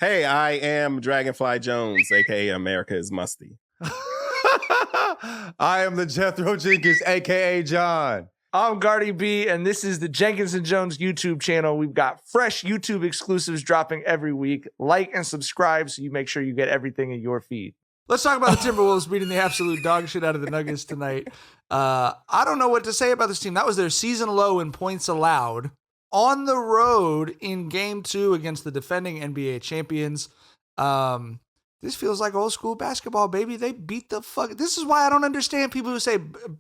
Hey, I am Dragonfly Jones, aka America is Musty. I am the Jethro Jenkins, aka John. I'm Gardy B, and this is the Jenkins Jonez YouTube channel. We've got fresh YouTube exclusives dropping every week. Like and subscribe so you make sure you get everything in your feed. Let's talk about the Timberwolves beating the absolute dog shit out of the Nuggets tonight. I don't know what to say about this team. That was their season low in points allowed on the road in Game 2 against the defending NBA champions. This feels like old school basketball, baby. They beat the fuck. This is why I don't understand people who say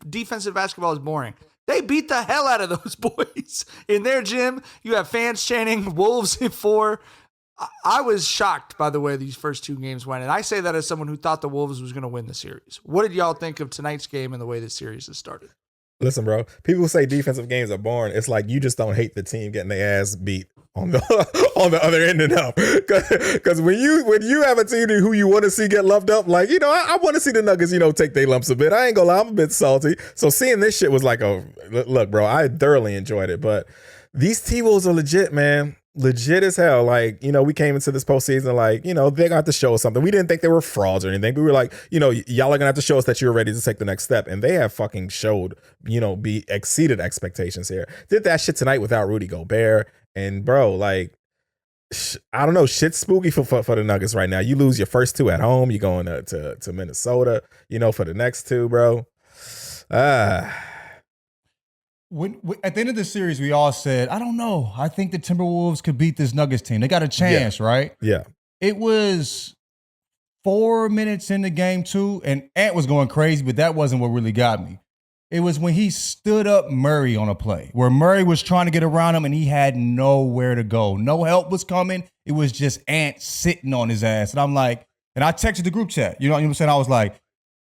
defensive basketball is boring. They beat the hell out of those boys in their gym. You have fans chanting Wolves in 4. I was shocked by the way these first two games went. And I say that as someone who thought the Wolves was going to win the series. What did y'all think of tonight's game and the way this series has started? Listen, bro, people say defensive games are boring. It's like you just don't hate the team getting their ass beat on the on the other end enough. Because when you have a team who you want to see get lumped up, like, I want to see the Nuggets, take their lumps a bit. I ain't gonna lie, I'm a bit salty. So seeing this shit was like look, bro, I thoroughly enjoyed it. But these T-Wolves are legit, man. Legit as hell. Like, we came into this postseason like, they're gonna have to show us something. We didn't think they were frauds or anything. We were like, y'all are gonna have to show us that you're ready to take the next step. And they have fucking showed, exceeded expectations here. Did that shit tonight without Rudy Gobert. And bro, like, I don't know, shit's spooky for the Nuggets right now. You lose your first two at home. You're going to Minnesota, for the next two, bro. When at the end of the series, we all said, I don't know. I think the Timberwolves could beat this Nuggets team. They got a chance, right? Yeah. It was 4 minutes into game 2, and Ant was going crazy, but that wasn't what really got me. It was when he stood up Murray on a play, where Murray was trying to get around him, and he had nowhere to go. No help was coming. It was just Ant sitting on his ass. And I'm like, and I texted the group chat. You know what I'm saying? I was like,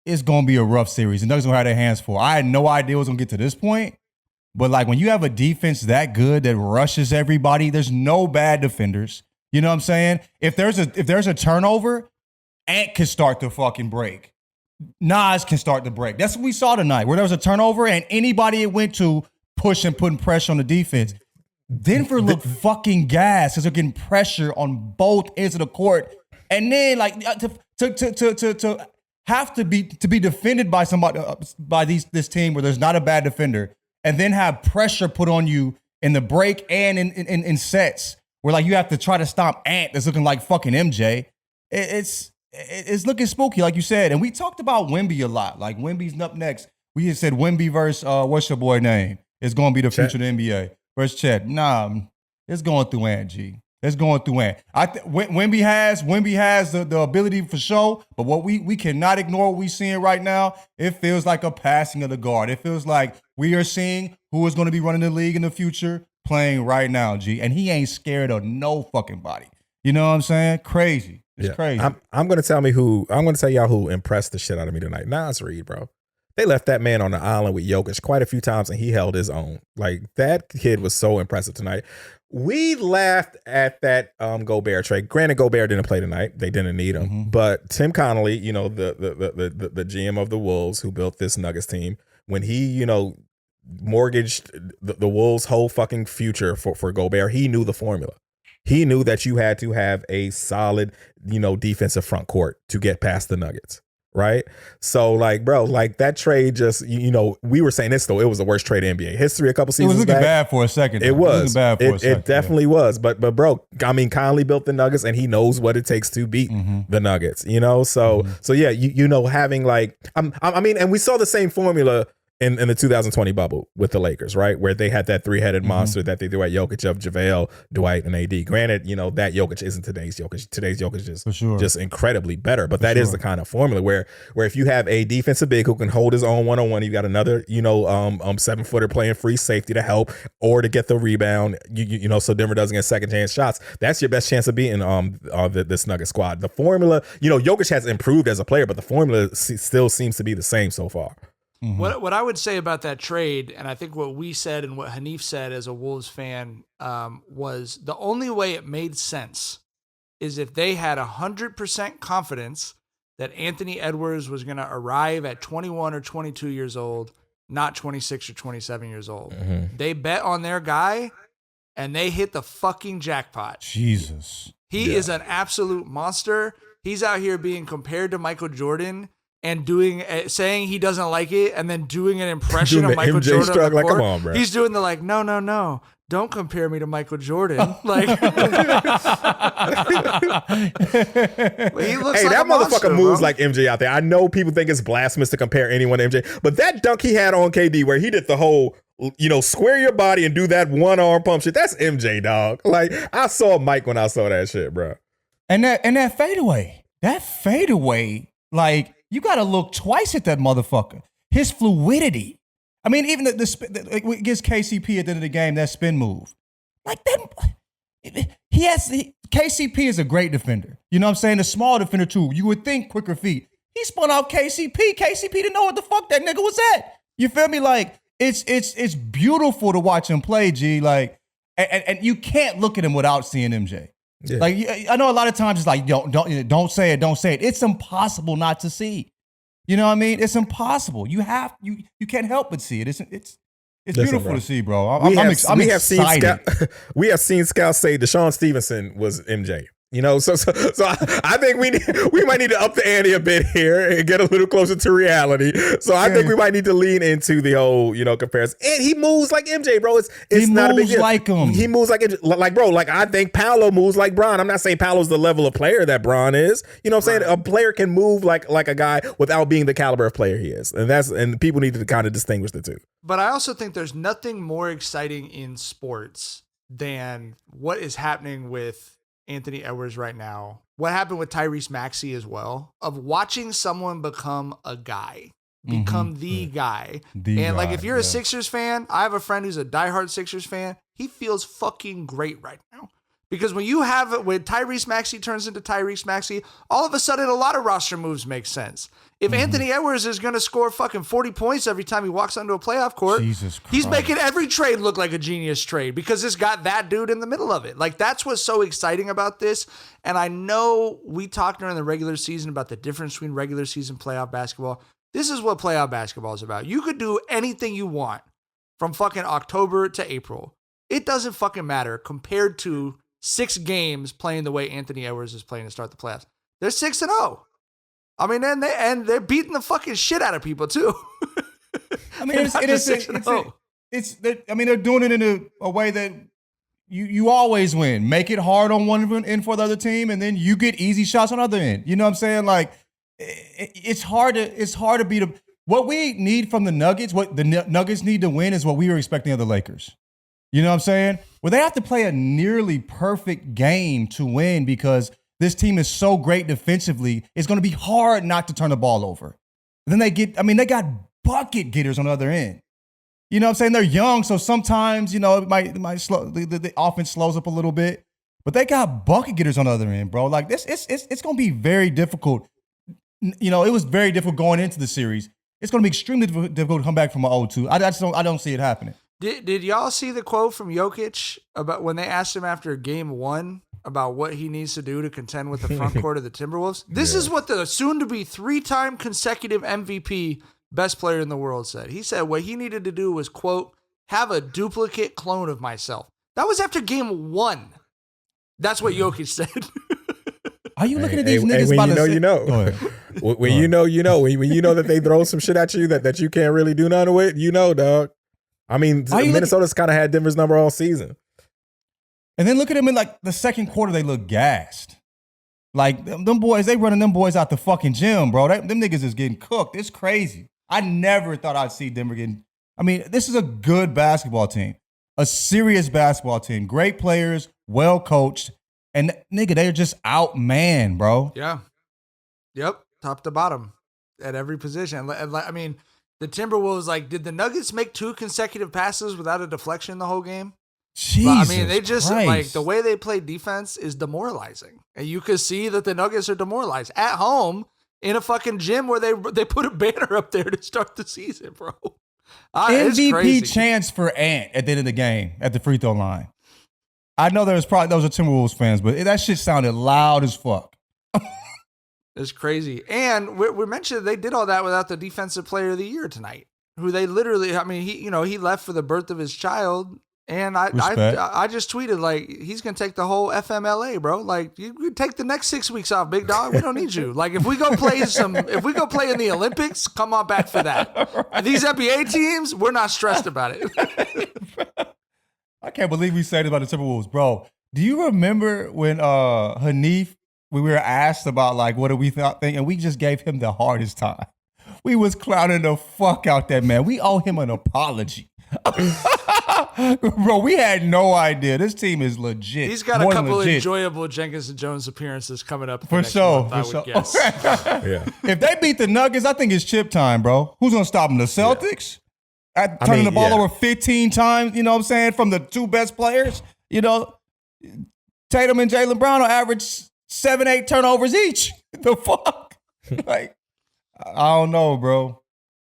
it's going to be a rough series. The Nuggets going to have their hands full. I had no idea it was going to get to this point. But like when you have a defense that good that rushes everybody, there's no bad defenders. You know what I'm saying? If there's a turnover, Ant can start the fucking break. Nas can start the break. That's what we saw tonight, where there was a turnover and anybody it went to pushing, putting pressure on the defense. Denver looked fucking gas because they're getting pressure on both ends of the court, and then like to have to be defended by somebody by this team where there's not a bad defender. And then have pressure put on you in the break and in sets where like you have to try to stop Ant that's looking like fucking MJ. It's looking spooky, like you said. And we talked about Wemby a lot. Like Wemby's up next. We had said Wemby versus what's your boy name? It's going to be the future of the NBA. Versus Chet. Nah, it's going through Ant, G. It's going through Ant. Wemby has the ability for sure, but what we cannot ignore what we're seeing right now. It feels like a passing of the guard. It feels like we are seeing who is going to be running the league in the future playing right now, G. And he ain't scared of no fucking body. You know what I'm saying? Crazy. It's crazy. I'm going to tell y'all who impressed the shit out of me tonight. Nas Reed, bro. They left that man on the island with Jokic quite a few times, and he held his own. Like, that kid was so impressive tonight. We laughed at that Gobert trade. Granted, Gobert didn't play tonight. They didn't need him. Mm-hmm. But Tim Connolly, the GM of the Wolves who built this Nuggets team, when he, mortgaged the Wolves' whole fucking future for Gobert, he knew the formula. He knew that you had to have a solid, defensive front court to get past the Nuggets. Right. So like, bro, like that trade just, we were saying this though, it was the worst trade in NBA history a couple seasons back. It was looking bad for a second. It was. It definitely was. But bro, I mean, Conley built the Nuggets and he knows what it takes to beat the Nuggets, So yeah, having like, I mean, and we saw the same formula in the 2020 bubble with the Lakers, right? Where they had that three-headed monster that they threw at Jokic of JaVale, Dwight, and AD. Granted, that Jokic isn't today's Jokic. Today's Jokic is just incredibly better. But that is the kind of formula where if you have a defensive big who can hold his own one-on-one, you got another, 7-footer playing free safety to help or to get the rebound, so Denver doesn't get second chance shots. That's your best chance of beating this Nugget squad. The formula, Jokic has improved as a player, but the formula still seems to be the same so far. Mm-hmm. What I would say about that trade, and I think what we said and what Hanif said as a Wolves fan, was the only way it made sense is if they had 100% confidence that Anthony Edwards was going to arrive at 21 or 22 years old, not 26 or 27 years old. Mm-hmm. They bet on their guy, and they hit the fucking jackpot. Jesus. He is an absolute monster. He's out here being compared to Michael Jordan and saying he doesn't like it and then doing an impression of Michael MJ Jordan. Like, come on, bro. He's doing the like, no. Don't compare me to Michael Jordan. Like, he looks hey, like that a monster, motherfucker moves bro. like MJ out there. I know people think it's blasphemous to compare anyone to MJ, but that dunk he had on KD where he did the whole, square your body and do that one arm pump shit. That's MJ, dog. Like, I saw Mike when I saw that shit, bro. And that fadeaway, like, you got to look twice at that motherfucker. His fluidity. I mean, even against KCP at the end of the game, that spin move. Like that, KCP is a great defender. You know what I'm saying? A small defender too. You would think quicker feet. He spun out KCP. KCP didn't know what the fuck that nigga was at. You feel me? Like, it's beautiful to watch him play, G. Like, and you can't look at him without seeing MJ. Yeah. Like, I know a lot of times it's like, don't say it. It's impossible not to see. You know what I mean? It's impossible. You can't help but see it. It's beautiful to see, bro. I'm excited. We have seen scouts say Deshaun Stevenson was MJ. So I think we might need to up the ante a bit here and get a little closer to reality. So I think we might need to lean into the whole, comparison. And he moves like MJ, bro. It's not a big deal. Like him. He moves like MJ. Like, bro, like I think Paolo moves like Bron. I'm not saying Paolo's the level of player that Bron is. You know what I'm saying? A player can move like a guy without being the caliber of player he is. And people need to kind of distinguish the two. But I also think there's nothing more exciting in sports than what is happening with Anthony Edwards right now, what happened with Tyrese Maxey as well, of watching someone become a guy, become the guy. Like, if you're a Sixers fan, I have a friend who's a diehard Sixers fan. He feels fucking great right now. Because when Tyrese Maxey turns into Tyrese Maxey, all of a sudden a lot of roster moves make sense. If Anthony Edwards is going to score fucking 40 points every time he walks onto a playoff court, he's making every trade look like a genius trade because it's got that dude in the middle of it. Like, that's what's so exciting about this. And I know we talked during the regular season about the difference between regular season playoff basketball. This is what playoff basketball is about. You could do anything you want from fucking October to April. It doesn't fucking matter compared to 6 games playing the way Anthony Edwards is playing to start the playoffs. They're 6-0. I mean, they're beating the fucking shit out of people too. I mean, they're doing it in a way that you always win. Make it hard on one end for the other team, and then you get easy shots on the other end. You know what I'm saying? Like, it's hard to beat them. What we need from the Nuggets, what the Nuggets need to win, is what we were expecting of the Lakers. You know what I'm saying? Well, they have to play a nearly perfect game to win because this team is so great defensively. It's going to be hard not to turn the ball over. Then they got bucket getters on the other end. You know what I'm saying? They're young, so sometimes, it might slow the offense slows up a little bit. But they got bucket getters on the other end, bro. Like, this, it's going to be very difficult. It was very difficult going into the series. It's going to be extremely difficult to come back from an 0-2. I don't see it happening. Did y'all see the quote from Jokic about when they asked him after game 1 about what he needs to do to contend with the front court of the Timberwolves? This is what the soon-to-be 3-time consecutive MVP best player in the world said. He said what he needed to do was, quote, have a duplicate clone of myself. That was after game 1. That's what Jokic said. Are you looking at these niggas when by you the you know. When you know, when you know that they throw some shit at you that you can't really do nothing with, dog. I mean, Minnesota's kind of had Denver's number all season. And then look at them in like the second quarter, they look gassed. Like them boys, they running them boys out the fucking gym, bro. Them niggas is getting cooked. It's crazy. I never thought I'd see Denver getting. I mean, this is a good basketball team, a serious basketball team, great players, well coached, and nigga, they're just outman, bro. Yeah. Yep. Top to bottom at every position. I mean, the Timberwolves, did the Nuggets make 2 consecutive passes without a deflection the whole game? Jesus they just, Christ. the way they play defense is demoralizing. And you could see that the Nuggets are demoralized at home in a fucking gym where they put a banner up there to start the season, bro. MVP chance for Ant at the end of the game at the free throw line. I know those are Timberwolves fans, but that shit sounded loud as fuck. It's crazy. And we mentioned they did all that without the defensive player of the year tonight, who they literally, he left for the birth of his child And I just tweeted, like, he's going to take the whole FMLA, bro. Like, you take the next 6 weeks off, big dog. We don't need you. Like, if we go play in the Olympics, come on back for that. And these NBA teams, we're not stressed about it. I can't believe we said it about the Timberwolves, bro. Do you remember when Hanif, we were asked about, like, what do we think, and we just gave him the hardest time. We was clowning the fuck out that man. We owe him an apology. Bro, we had no idea. This team is legit. He's got a couple of enjoyable Jenkins Jonez appearances coming up. For sure. Guess. Yeah. If they beat the Nuggets, I think it's chip time, bro. Who's going to stop them? The Celtics? Yeah. Turning the ball over 15 times, you know what I'm saying, from the two best players. You know, Tatum and Jaylen Brown will average 7-8 turnovers each. The fuck? Like, I don't know, bro.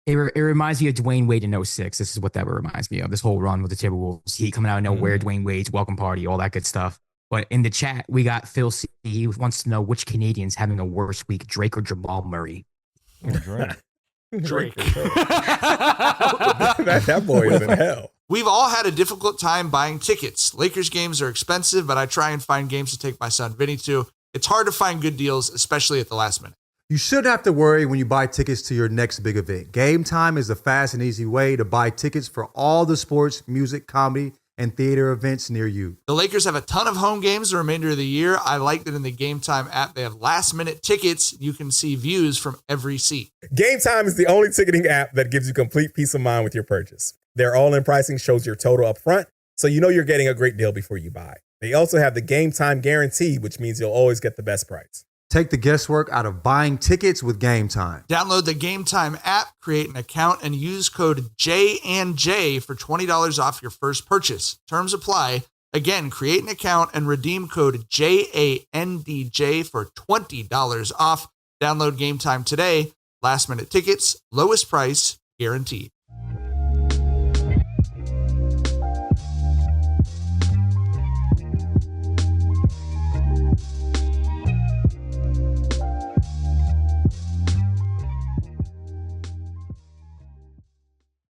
It reminds me of Dwayne Wade in 06. This is what that reminds me of. This whole run with the Timberwolves. He coming out of nowhere, Dwayne Wade's welcome party, all that good stuff. But in the chat, we got Phil C. He wants to know which Canadian's having a worse week, Drake or Jamal Murray. Drake. that boy is in hell. We've all had a difficult time buying tickets. Lakers games are expensive, but I try and find games to take my son Vinny to. It's hard to find good deals, especially at the last minute. You shouldn't have to worry when you buy tickets to your next big event. GameTime is the fast and easy way to buy tickets for all the sports, music, comedy, and theater events near you. The Lakers have a ton of home games the remainder of the year. I like that in the GameTime app, they have last-minute tickets. You can see views from every seat. GameTime is the only ticketing app that gives you complete peace of mind with your purchase. Their all-in pricing shows your total up front, so you know you're getting a great deal before you buy. They also have the GameTime guarantee, which means you'll always get the best price. Take the guesswork out of buying tickets with GameTime. Download the GameTime app, create an account, and use code J&J for $20 off your first purchase. Terms apply. Again, create an account and redeem code JANDJ for $20 off. Download GameTime today. Last minute tickets, lowest price, guaranteed.